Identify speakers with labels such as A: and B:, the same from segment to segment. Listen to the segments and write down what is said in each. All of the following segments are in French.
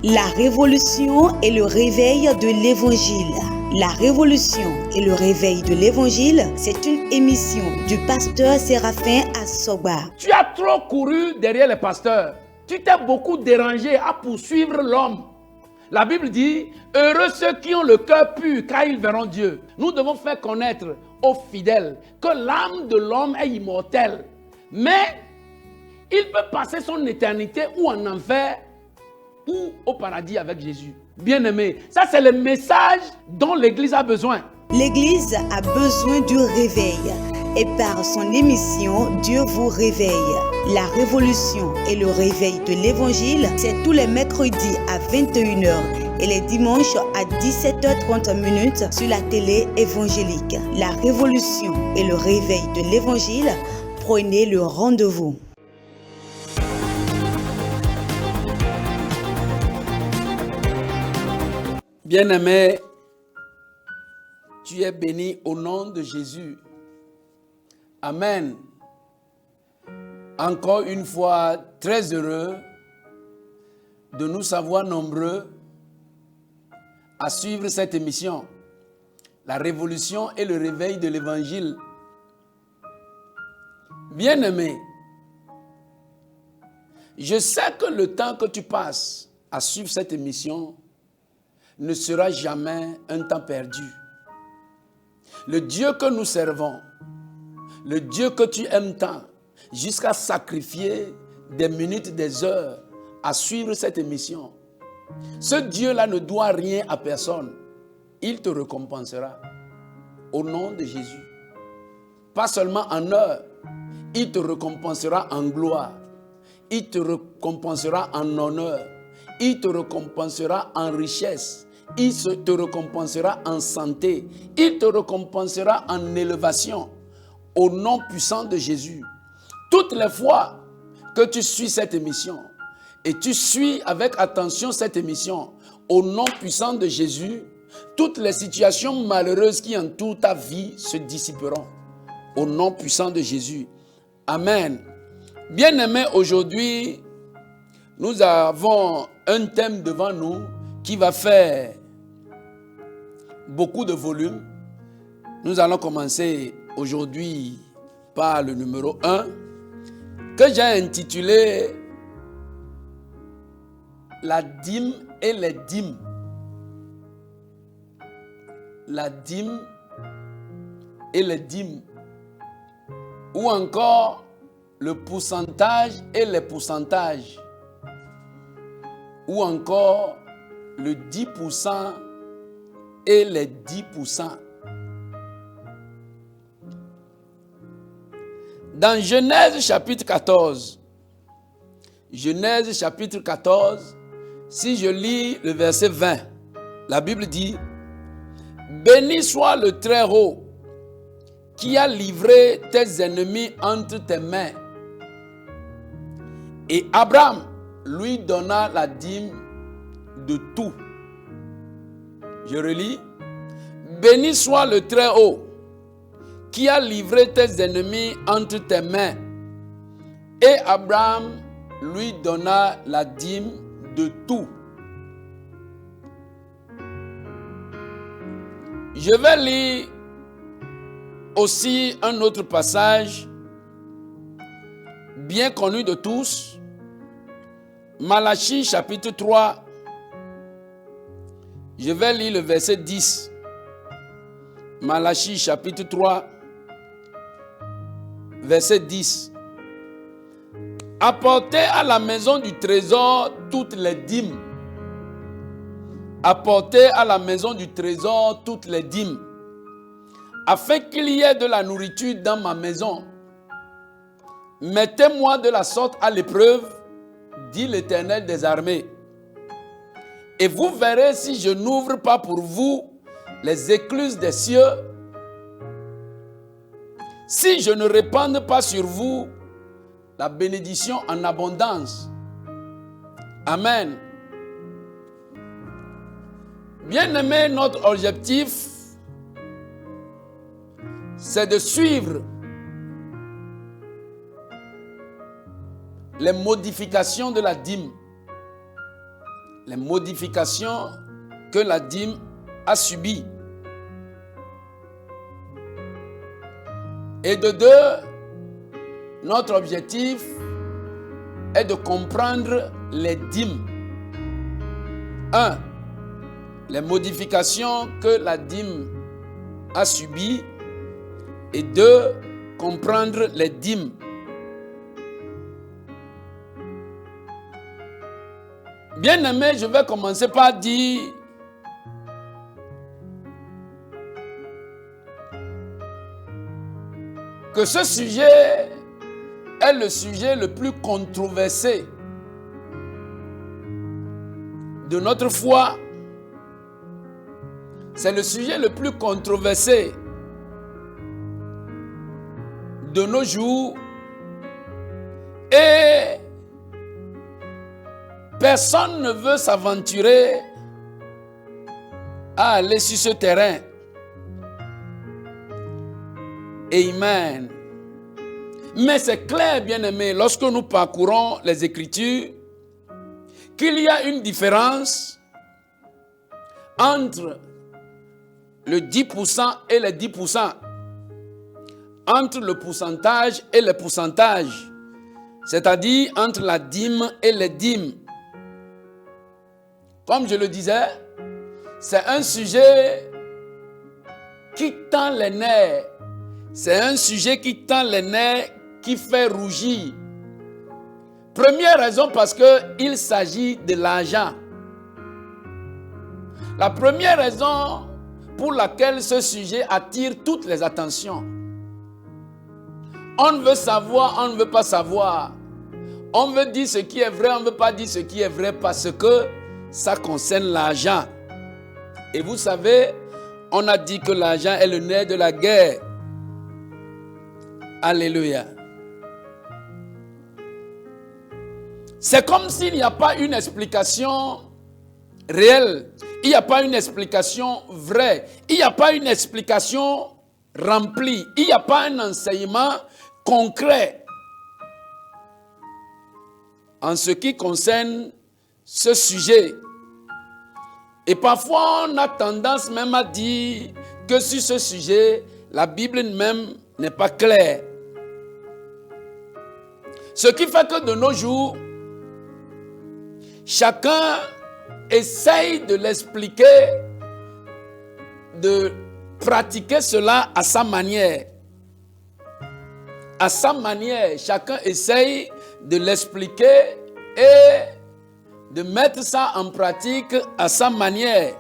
A: La révolution et le réveil de l'Évangile. La révolution et le réveil de l'Évangile, c'est une émission du pasteur Séraphin Assoba.
B: Tu as trop couru derrière les pasteurs. Tu t'es beaucoup dérangé à poursuivre l'homme. La Bible dit, heureux ceux qui ont le cœur pur, car ils verront Dieu. Nous devons faire connaître aux fidèles que l'âme de l'homme est immortelle. Mais il peut passer son éternité ou en enfer ou au paradis avec Jésus. Bien-aimé, ça c'est le message dont l'Église a besoin.
A: L'Église a besoin du réveil. Et par son émission, Dieu vous réveille. La révolution et le réveil de l'Évangile, c'est tous les mercredis à 21h et les dimanches à 17h30 sur la télé évangélique. La révolution et le réveil de l'Évangile, prenez le rendez-vous.
B: Bien-aimé, tu es béni au nom de Jésus. Amen. Encore une fois, très heureux de nous savoir nombreux à suivre cette émission. La révolution et le réveil de l'Évangile. Bien-aimé, je sais que le temps que tu passes à suivre cette émission ne sera jamais un temps perdu. Le Dieu que nous servons, le Dieu que tu aimes tant, jusqu'à sacrifier des minutes, des heures à suivre cette émission, ce Dieu-là ne doit rien à personne. Il te récompensera au nom de Jésus. Pas seulement en heure, il te récompensera en gloire. Il te récompensera en honneur. Il te récompensera en richesse. Il te récompensera en santé. Il te récompensera en élévation. Au nom puissant de Jésus. Toutes les fois que tu suis cette émission et tu suis avec attention cette émission, au nom puissant de Jésus, toutes les situations malheureuses qui entourent ta vie se dissiperont. Au nom puissant de Jésus. Amen. Bien-aimés, aujourd'hui, nous avons un thème devant nous qui va faire beaucoup de volume. Nous allons commencer aujourd'hui par le numéro 1 que j'ai intitulé La dîme et les dîmes. La dîme et les dîmes. Ou encore le pourcentage et les pourcentages. Ou encore le 10% et les 10%. Dans Genèse chapitre 14, Genèse chapitre 14, si je lis le verset 20, la Bible dit « Béni soit le Très-Haut qui a livré tes ennemis entre tes mains. » Et Abraham lui donna la dîme de tout. Je relis. « Béni soit le Très-Haut qui a livré tes ennemis entre tes mains. » Et Abraham lui donna la dîme de tout. Je vais lire aussi un autre passage bien connu de tous. Malachie chapitre 3. Je vais lire le verset 10. Malachie chapitre 3. Verset 10. Apportez à la maison du trésor toutes les dîmes. Apportez à la maison du trésor toutes les dîmes, afin qu'il y ait de la nourriture dans ma maison. Mettez-moi de la sorte à l'épreuve, dit l'Éternel des armées. Et vous verrez si je n'ouvre pas pour vous les écluses des cieux, si je ne répande pas sur vous la bénédiction en abondance. Amen. Bien-aimé, notre objectif, c'est de suivre les modifications de la dîme. les modifications que la dîme a subies. Et de deux, notre objectif est de comprendre les dîmes. 1. Les modifications que la dîme a subies. Et 2. Comprendre les dîmes. Bien-aimé, je vais commencer par dire que ce sujet est le sujet le plus controversé de notre foi. C'est le sujet le plus controversé de nos jours. Et personne ne veut s'aventurer à aller sur ce terrain. Amen. Mais c'est clair, bien-aimé, lorsque nous parcourons les Écritures, qu'il y a une différence entre le 10% et les 10%, entre le pourcentage et les pourcentages, c'est-à-dire entre la dîme et les dîmes. Comme je le disais, c'est un sujet qui tend les nerfs. C'est un sujet qui tend les nerfs, qui fait rougir. Première raison, parce qu'il s'agit de l'argent. La première raison pour laquelle ce sujet attire toutes les attentions. On veut savoir, on ne veut pas savoir. On veut dire ce qui est vrai, on ne veut pas dire ce qui est vrai parce que ça concerne l'argent. Et vous savez, on a dit que l'argent est le nerf de la guerre. Alléluia. C'est comme s'il n'y a pas une explication réelle. Il n'y a pas une explication vraie. Il n'y a pas une explication remplie. Il n'y a pas un enseignement concret en ce qui concerne ce sujet. Et parfois, on a tendance même à dire que sur ce sujet, la Bible même n'est pas claire. Ce qui fait que de nos jours, chacun essaye de l'expliquer, de pratiquer cela à sa manière. À sa manière, chacun essaye de l'expliquer et de mettre ça en pratique à sa manière.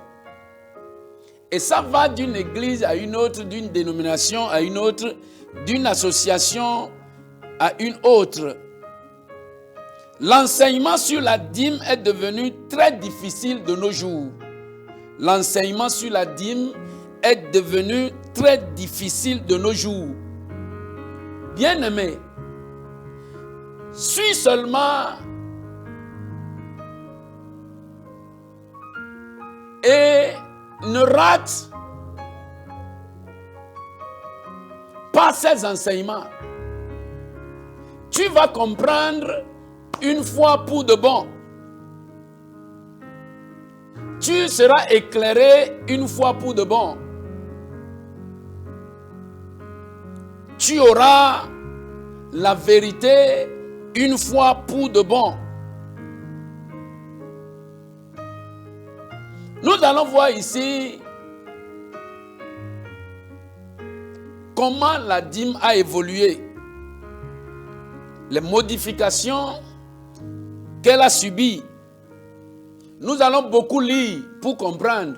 B: Et ça va d'une église à une autre, d'une dénomination à une autre, d'une association à une autre. L'enseignement sur la dîme est devenu très difficile de nos jours. L'enseignement sur la dîme est devenu très difficile de nos jours. Bien-aimé, suis seulement et ne rate pas ces enseignements. Tu vas comprendre une fois pour de bon. Tu seras éclairé une fois pour de bon. Tu auras la vérité une fois pour de bon. Nous allons voir ici comment la dîme a évolué. Les modifications qu'elle a subies. Nous allons beaucoup lire pour comprendre.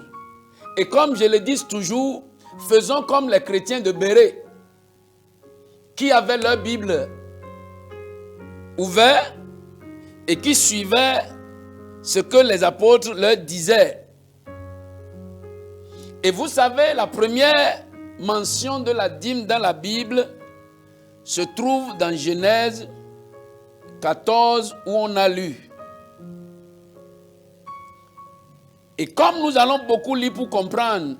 B: Et comme je le dis toujours, faisons comme les chrétiens de Béret, qui avaient leur Bible ouverte et qui suivaient ce que les apôtres leur disaient. Et vous savez, la première mention de la dîme dans la Bible se trouve dans Genèse 14 où on a lu. Et comme nous allons beaucoup lire pour comprendre,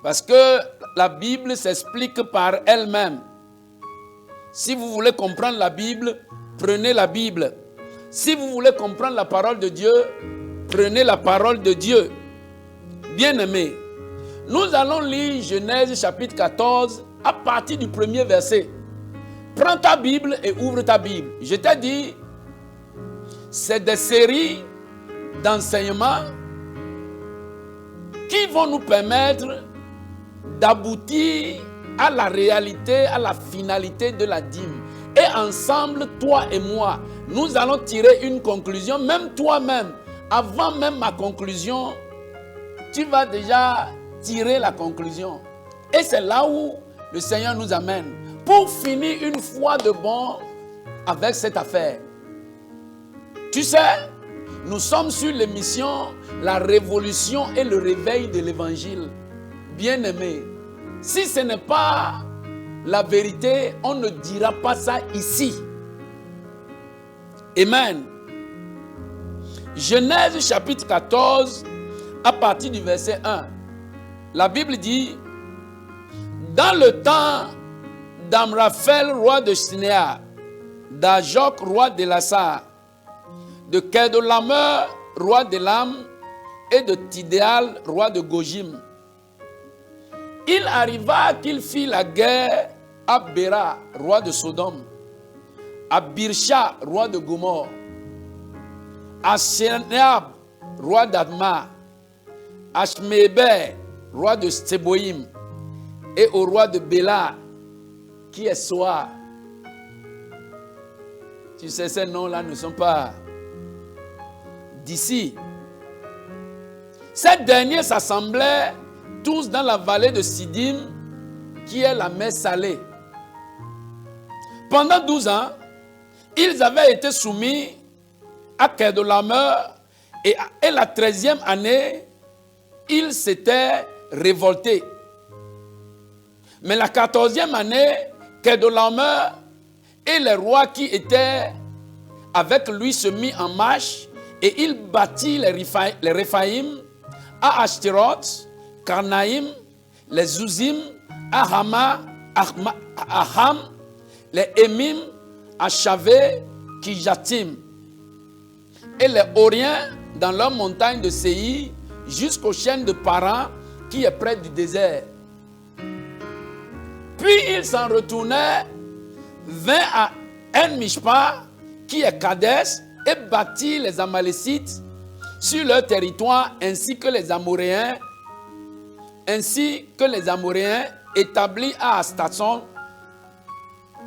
B: parce que la Bible s'explique par elle-même. Si vous voulez comprendre la Bible, prenez la Bible. Si vous voulez comprendre la parole de Dieu, Prenez la parole de Dieu. Bien-aimés, nous allons lire Genèse chapitre 14 à partir du premier verset. Prends ta Bible et ouvre ta Bible. Je t'ai dit, c'est des séries d'enseignements qui vont nous permettre d'aboutir à la réalité, à la finalité de la dîme. Et ensemble, toi et moi, nous allons tirer une conclusion. Même toi-même, avant même ma conclusion, tu vas déjà tirer la conclusion. Et c'est là où le Seigneur nous amène. Pour finir une fois de bon avec cette affaire. Tu sais, nous sommes sur l'émission La révolution et le réveil de l'évangile. Bien-aimés, si ce n'est pas la vérité, on ne dira pas ça ici. Amen. Genèse chapitre 14, à partir du verset 1. La Bible dit, dans le temps d'Amraphel, roi de Sinéar, d'Ajok, roi de Lassar, de Kedolamer, roi d'Elam, et de Tidéal, roi de Gojim. Il arriva qu'il fit la guerre à Béra, roi de Sodome, à Birsha, roi de Gomorre, à Sénéab, roi d'Adma, à Shméber, roi de Stéboïm, et au roi de Béla, qui est Soar. Tu sais, ces noms-là ne sont pas d'ici. Ces derniers s'assemblaient tous dans la vallée de Sidim, qui est la mer Salée. Pendant 12 ans, ils avaient été soumis à Kedolamer et la 13e année, ils s'étaient révoltés. Mais la 14e année, Kedolamer et les rois qui étaient avec lui se mit en marche et il bâtit les Réphaïm à Ashtaroth, Karnaïm, les Zouzim, à Hama, à Ham, les Émim, à Chavé, Kijatim, et les Horiens dans leur montagne de Séir jusqu'aux chaînes de Paran qui est près du désert. Puis ils s'en retournaient, vinrent à En-Mishpa, qui est Kadès, et bâtit les Amalécites sur leur territoire, ainsi que les Amoréens établis à Astason,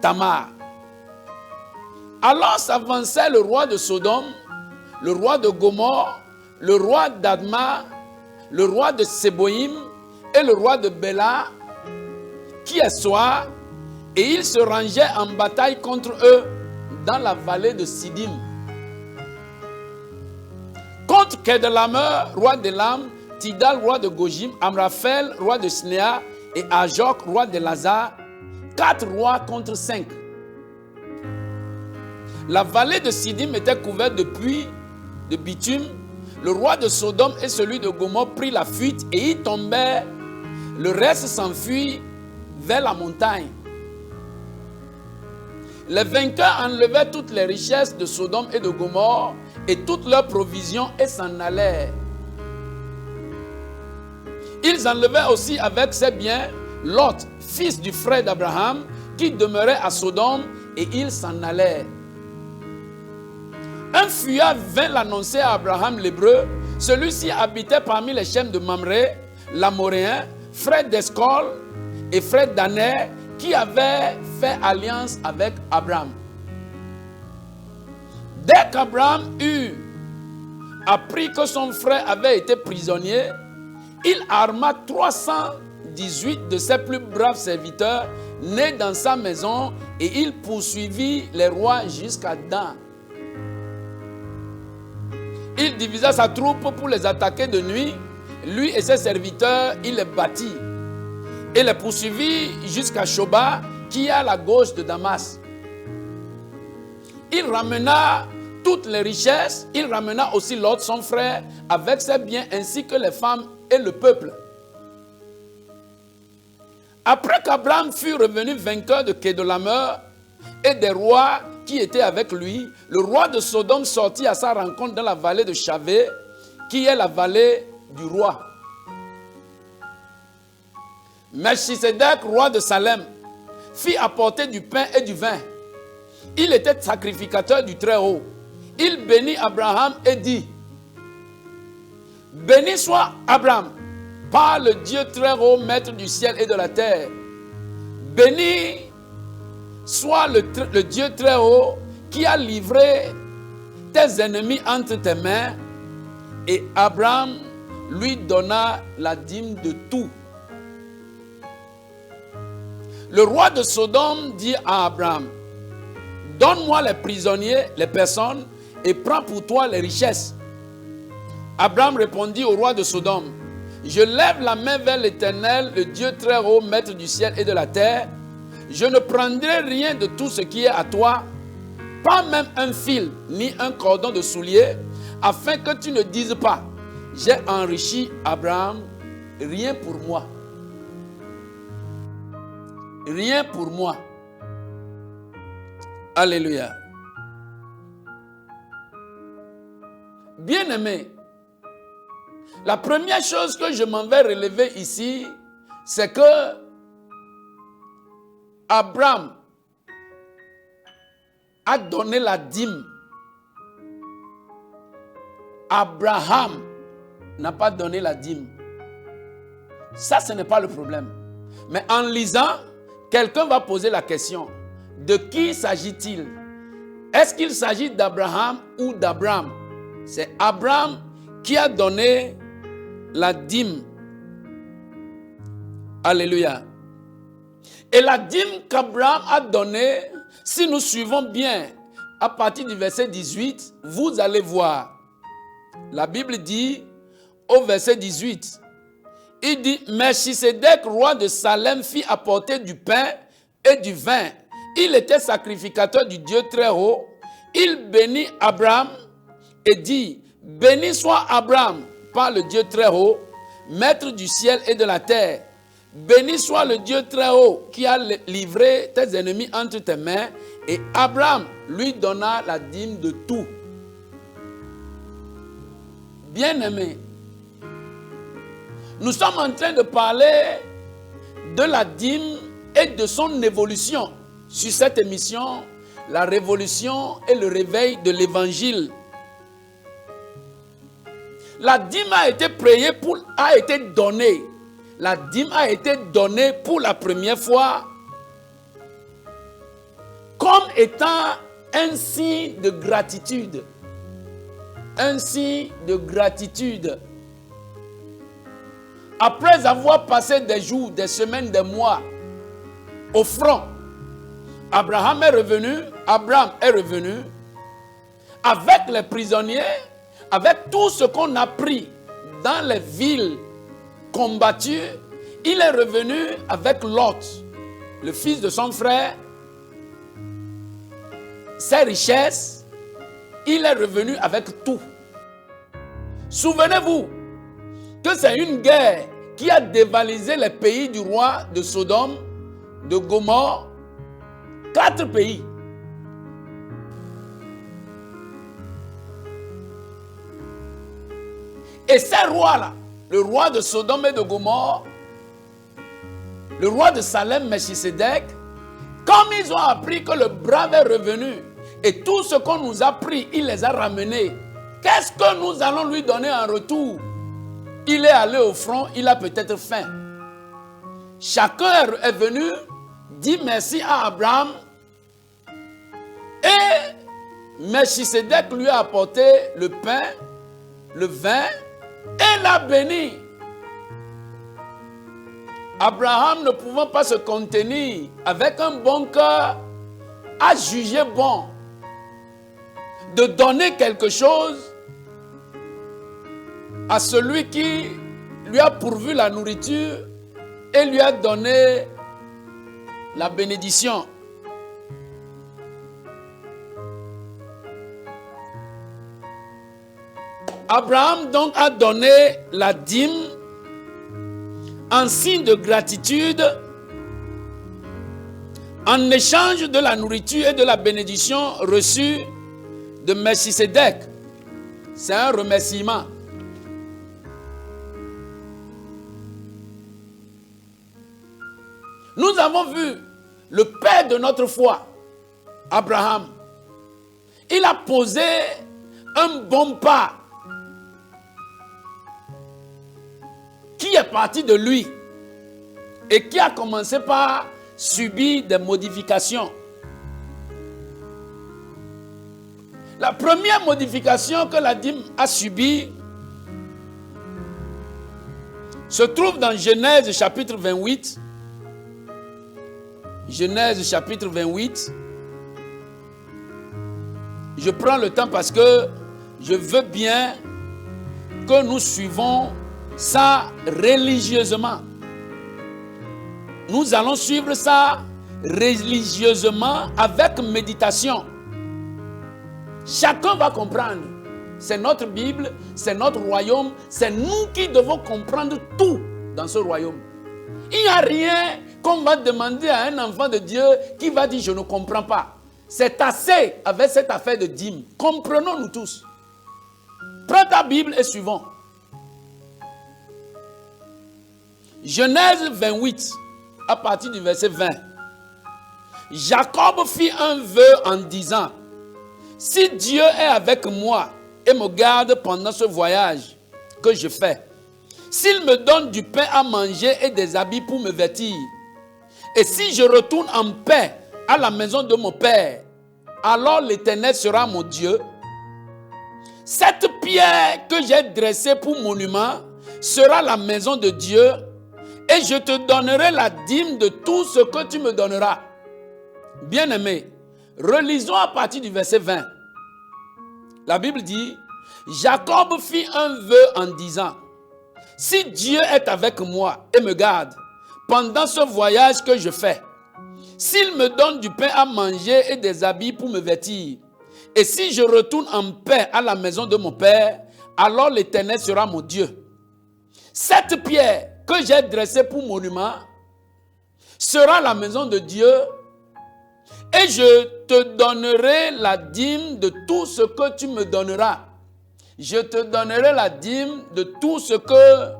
B: Tamar. Alors s'avançait le roi de Sodome, le roi de Gomorre, le roi d'Adma, le roi de Séboïm et le roi de Béla, qui est Soar, et ils se rangeaient en bataille contre eux dans la vallée de Sidim. Contre Kedolamer, roi d'Elam, Tidal, roi de Gojim, Amraphel, roi de Sinéar, et Ajok, roi de Lazar, 4 rois contre 5. La vallée de Sidim était couverte de pluie, de bitume. Le roi de Sodome et celui de Gomorre prit la fuite et y tombèrent. Le reste s'enfuit vers la montagne. Les vainqueurs enlevaient toutes les richesses de Sodome et de Gomorre et toutes leurs provisions et s'en allèrent. Ils enlevaient aussi avec ses biens Lot, fils du frère d'Abraham, qui demeurait à Sodome, et ils s'en allèrent. Un fuyard vint l'annoncer à Abraham l'Hébreu. Celui-ci habitait parmi les chaînes de Mamré, l'Amoréen, frère d'Escol et frère d'Aner, qui avait fait alliance avec Abraham. Dès qu'Abraham eut appris que son frère avait été prisonnier, il arma 318 de ses plus braves serviteurs nés dans sa maison et il poursuivit les rois jusqu'à Dan. Il divisa sa troupe pour les attaquer de nuit. Lui et ses serviteurs, il les battit et les poursuivit jusqu'à Shoba, qui est à la gauche de Damas. Il ramena toutes les richesses, il ramena aussi Lot, son frère, avec ses biens, ainsi que les femmes et le peuple. Après qu'Abraham fut revenu vainqueur de Kedolamer et des rois qui étaient avec lui, le roi de Sodome sortit à sa rencontre dans la vallée de Chavé, qui est la vallée du roi. Melchisedec, roi de Salem, fit apporter du pain et du vin. Il était sacrificateur du Très-Haut. Il bénit Abraham et dit: béni soit Abraham par le Dieu Très-Haut, maître du ciel et de la terre. Béni soit le Dieu Très-Haut qui a livré tes ennemis entre tes mains. Et Abraham lui donna la dîme de tout. Le roi de Sodome dit à Abraham: donne-moi les prisonniers, les personnes, et prends pour toi les richesses. Abraham répondit au roi de Sodome: je lève la main vers l'Éternel, le Dieu Très-Haut, maître du ciel et de la terre. Je ne prendrai rien de tout ce qui est à toi, pas même un fil, ni un cordon de soulier, afin que tu ne dises pas: j'ai enrichi Abraham, rien pour moi. Rien pour moi. Alléluia. Bien-aimé, la première chose que je m'en vais relever ici, c'est que Abraham a donné la dîme. Abraham n'a pas donné la dîme. Ça, ce n'est pas le problème. Mais en lisant, quelqu'un va poser la question: de qui s'agit-il? Est-ce qu'il s'agit d'Abraham ou d'Abraham? C'est Abraham qui a donné la dîme. Alléluia. Et la dîme qu'Abraham a donnée, si nous suivons bien à partir du verset 18, vous allez voir. La Bible dit au verset 18, il dit: Melchisedec, roi de Salem, fit apporter du pain et du vin. Il était sacrificateur du Dieu Très-Haut. Il bénit Abraham et dit: béni soit Abraham par le Dieu Très-Haut, maître du ciel et de la terre. Béni soit le Dieu Très-Haut qui a livré tes ennemis entre tes mains. Et Abraham lui donna la dîme de tout. Bien-aimé, nous sommes en train de parler de la dîme et de son évolution sur cette émission, la révolution et le réveil de l'évangile. La dîme a été donnée. La dîme a été donnée pour la première fois comme étant un signe de gratitude. Un signe de gratitude. Après avoir passé des jours, des semaines, des mois au front, Abraham est revenu avec les prisonniers, avec tout ce qu'on a pris dans les villes combattues. Il est revenu avec Lot, le fils de son frère, ses richesses. Il est revenu avec tout. Souvenez-vous que c'est une guerre qui a dévalisé les pays du roi de Sodome, de Gomorrhe, 4 pays. Et ces rois-là, le roi de Sodome et de Gomorrhe, le roi de Salem, Melchisedec, comme ils ont appris que le brave est revenu et tout ce qu'on nous a pris, il les a ramenés, qu'est-ce que nous allons lui donner en retour? Il est allé au front, il a peut-être faim. Chacun est venu, dit merci à Abraham, et Melchisedec lui a apporté le pain, le vin, et l'a béni. Abraham, ne pouvant pas se contenir, avec un bon cœur, a jugé bon de donner quelque chose à celui qui lui a pourvu la nourriture et lui a donné la bénédiction. Abraham donc a donné la dîme en signe de gratitude en échange de la nourriture et de la bénédiction reçue de Melchisedec. C'est un remerciement. Nous avons vu le père de notre foi, Abraham. Il a posé un bon pas qui est parti de lui et qui a commencé par subir des modifications. La première modification que la dîme a subie se trouve dans Genèse chapitre 28. Genèse chapitre 28. Je prends le temps parce que je veux bien que nous suivons ça religieusement. Nous allons suivre ça religieusement avec méditation. Chacun va comprendre. C'est notre Bible, c'est notre royaume, c'est nous qui devons comprendre tout dans ce royaume. Il n'y a rien qu'on va demander à un enfant de Dieu qui va dire « je ne comprends pas ». C'est assez avec cette affaire de dîme. Comprenons-nous tous. Prends ta Bible et suivons. Genèse 28, à partir du verset 20. Jacob fit un vœu en disant « Si Dieu est avec moi et me garde pendant ce voyage que je fais, s'il me donne du pain à manger et des habits pour me vêtir, et si je retourne en paix à la maison de mon père, alors l'Éternel sera mon Dieu. Cette pierre que j'ai dressée pour monument sera la maison de Dieu, et je te donnerai la dîme de tout ce que tu me donneras. » Bien-aimés, relisons à partir du verset 20. La Bible dit, Jacob fit un vœu en disant, « Si Dieu est avec moi et me garde pendant ce voyage que je fais, s'il me donne du pain à manger et des habits pour me vêtir, et si je retourne en paix à la maison de mon père, alors l'Éternel sera mon Dieu. Cette pierre que j'ai dressée pour monument sera la maison de Dieu, et je te donnerai la dîme de tout ce que tu me donneras. Je te donnerai la dîme de tout ce que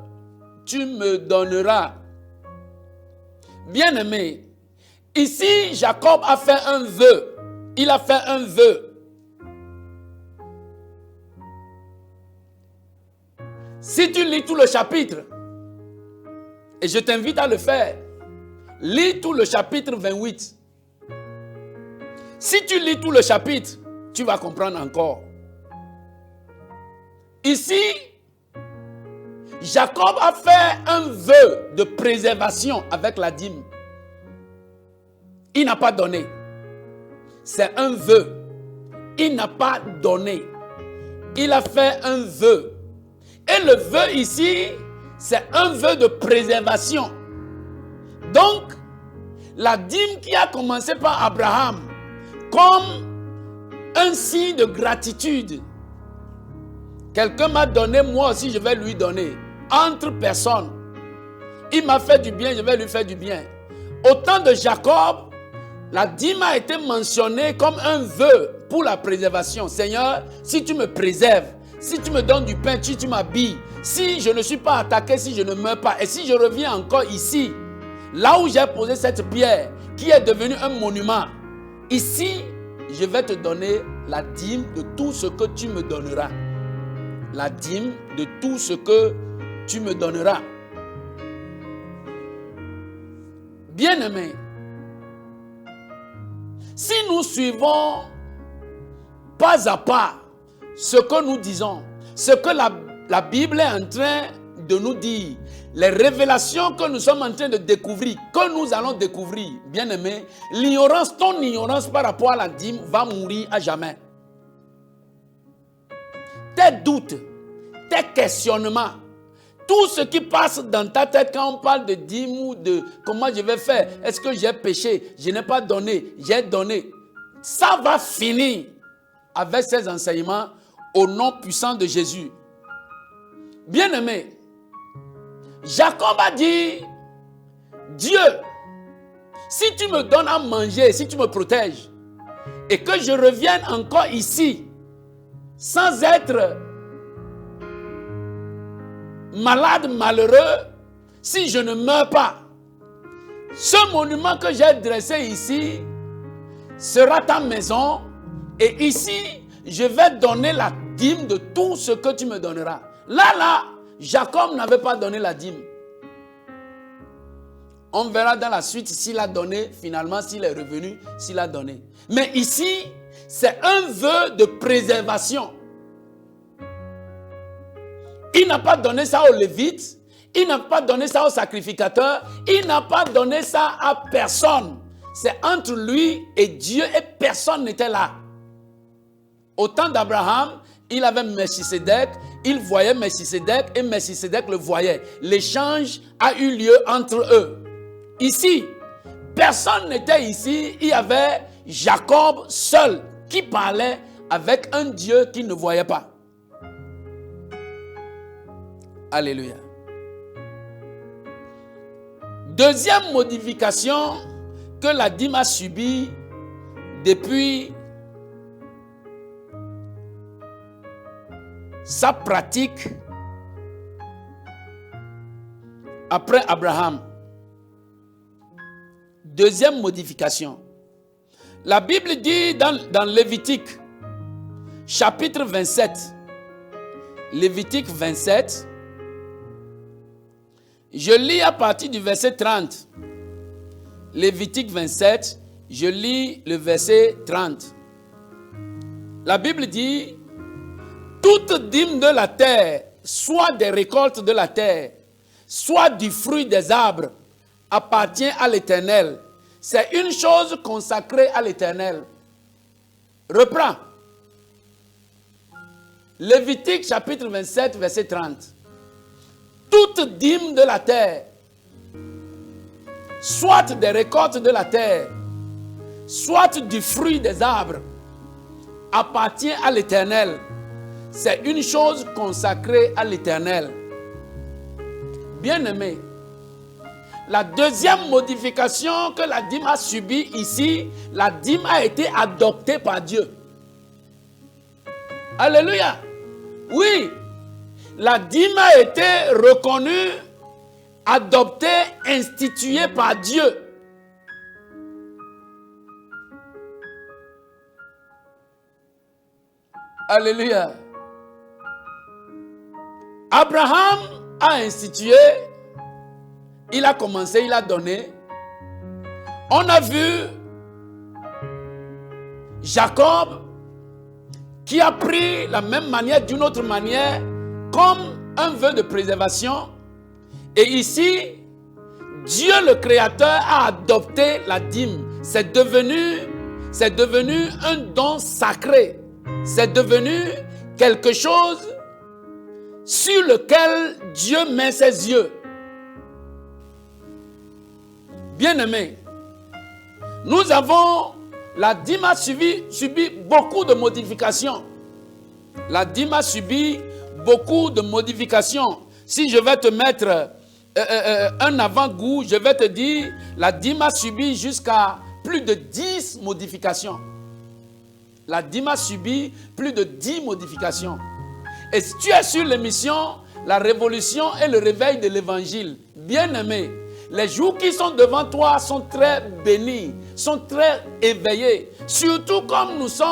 B: tu me donneras. » Bien-aimé, ici Jacob a fait un vœu. Il a fait un vœu. Si tu lis tout le chapitre, et je t'invite à le faire, lis tout le chapitre 28. Si tu lis tout le chapitre, tu vas comprendre encore. Ici, Jacob a fait un vœu de préservation avec la dîme. Il n'a pas donné. C'est un vœu. Il n'a pas donné. Il a fait un vœu. Et le vœu ici, c'est un vœu de préservation. Donc, la dîme qui a commencé par Abraham, comme un signe de gratitude. Quelqu'un m'a donné, moi aussi je vais lui donner. Entre personnes. Il m'a fait du bien, je vais lui faire du bien. Au temps de Jacob, la dîme a été mentionnée comme un vœu pour la préservation. Seigneur, si tu me préserves, si tu me donnes du pain, si tu m'habilles, si je ne suis pas attaqué, si je ne meurs pas, et si je reviens encore ici, là où j'ai posé cette pierre, qui est devenue un monument, ici, je vais te donner la dîme de tout ce que tu me donneras. La dîme de tout ce que tu me donneras. Bien-aimés, si nous suivons pas à pas ce que nous disons, ce que la Bible est en train de nous dire, les révélations que nous sommes en train de découvrir, que nous allons découvrir, bien-aimés, l'ignorance, ton ignorance par rapport à la dîme va mourir à jamais. Tes doutes, tes questionnements, tout ce qui passe dans ta tête quand on parle de dîme ou de comment je vais faire, est-ce que j'ai péché, je n'ai pas donné, j'ai donné, ça va finir avec ces enseignements au nom puissant de Jésus. Bien-aimé, Jacob a dit, Dieu, si tu me donnes à manger, si tu me protèges, et que je revienne encore ici, sans être malade, malheureux, si je ne meurs pas, ce monument que j'ai dressé ici sera ta maison, et ici, je vais donner la dîme de tout ce que tu me donneras. Là, Jacob n'avait pas donné la dîme. On verra dans la suite s'il a donné, finalement, s'il est revenu, s'il a donné. Mais ici, c'est un vœu de préservation. Il n'a pas donné ça aux Lévites, il n'a pas donné ça aux sacrificateurs, il n'a pas donné ça à personne. C'est entre lui et Dieu et personne n'était là. Au temps d'Abraham, il avait Melchisédek, il voyait Melchisédek et Melchisédek le voyait. L'échange a eu lieu entre eux. Ici, personne n'était ici, il y avait Jacob seul qui parlait avec un Dieu qu'il ne voyait pas. Alléluia. Deuxième modification que la dîme a subie depuis sa pratique après Abraham. Deuxième modification. La Bible dit dans Lévitique, chapitre 27, Lévitique 27, je lis à partir du verset 30. Lévitique 27, je lis le verset 30. La Bible dit, toute dîme de la terre, soit des récoltes de la terre, soit du fruit des arbres, appartient à l'Éternel. C'est une chose consacrée à l'Éternel. Reprends. Lévitique chapitre 27, verset 30. Toute dîme de la terre, soit des récoltes de la terre, soit du fruit des arbres, appartient à l'Éternel. C'est une chose consacrée à l'Éternel. Bien-aimé, la deuxième modification que la dîme a subie ici, la dîme a été adoptée par Dieu. Alléluia. Oui, la dîme a été reconnue, adoptée, instituée par Dieu. Alléluia. Abraham a institué, il a commencé, il a donné. On a vu Jacob qui a pris la même manière d'une autre manière comme un vœu de préservation. Et ici, Dieu le Créateur a adopté la dîme. C'est devenu un don sacré. C'est devenu quelque chose sur lequel Dieu met ses yeux. Bien-aimés, la dîme a subi beaucoup de modifications. La dîme a subi beaucoup de modifications. Si je vais te mettre un avant-goût, je vais te dire, la dîme a subi jusqu'à plus de 10 modifications. La dîme a subi plus de 10 modifications. Et si tu es sur l'émission, la révolution et le réveil de l'évangile, bien-aimé, les jours qui sont devant toi sont très bénis, sont très éveillés. Surtout comme nous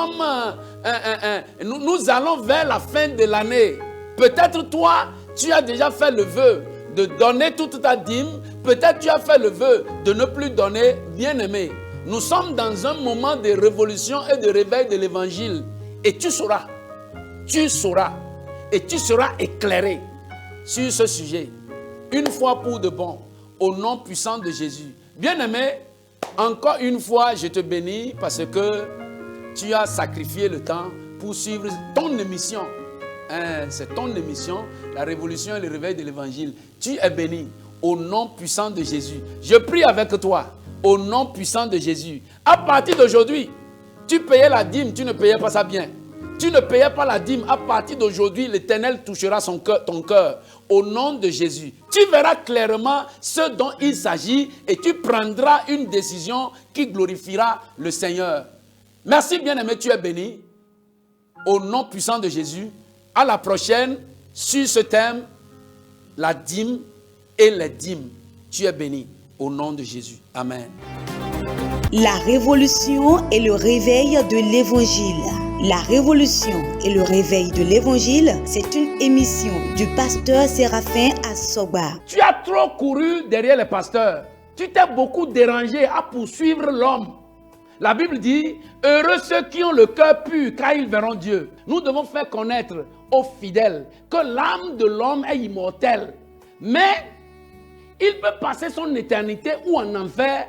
B: allons vers la fin de l'année. Peut-être toi, tu as déjà fait le vœu de donner toute ta dîme. Peut-être tu as fait le vœu de ne plus donner. Bien-aimé, nous sommes dans un moment de révolution et de réveil de l'évangile. Et tu sauras, et tu seras éclairé sur ce sujet. Une fois pour de bon, au nom puissant de Jésus. Bien-aimé, encore une fois, je te bénis parce que tu as sacrifié le temps pour suivre ton émission. C'est ton émission, la révolution et le réveil de l'évangile. Tu es béni au nom puissant de Jésus. Je prie avec toi au nom puissant de Jésus. À partir d'aujourd'hui, tu payais la dîme, tu ne payais pas ça bien. Tu ne payais pas la dîme. À partir d'aujourd'hui, l'Éternel touchera ton cœur. Au nom de Jésus. Tu verras clairement ce dont il s'agit et tu prendras une décision qui glorifiera le Seigneur. Merci bien-aimé, tu es béni. Au nom puissant de Jésus. À la prochaine, sur ce thème, la dîme et les dîmes. Tu es béni. Au nom de Jésus. Amen.
A: La révolution et le réveil de l'évangile. La révolution et le réveil de l'évangile, c'est une émission du pasteur Séraphin Assoba.
B: Tu as trop couru derrière les pasteurs. Tu t'es beaucoup dérangé à poursuivre l'homme. La Bible dit, heureux ceux qui ont le cœur pur, car ils verront Dieu. Nous devons faire connaître aux fidèles que l'âme de l'homme est immortelle. Mais il peut passer son éternité ou en enfer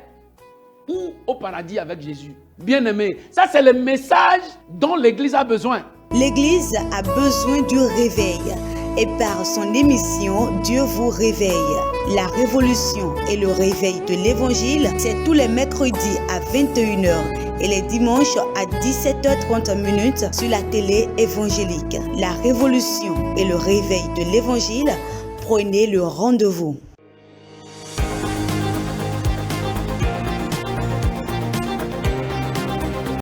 B: ou au paradis avec Jésus. Bien-aimé, ça c'est le message dont l'Église a besoin.
A: L'Église a besoin du réveil. Et par son émission, Dieu vous réveille. La révolution et le réveil de l'évangile, c'est tous les mercredis à 21h et les dimanches à 17h30 sur la télé évangélique. La révolution et le réveil de l'évangile, prenez le rendez-vous.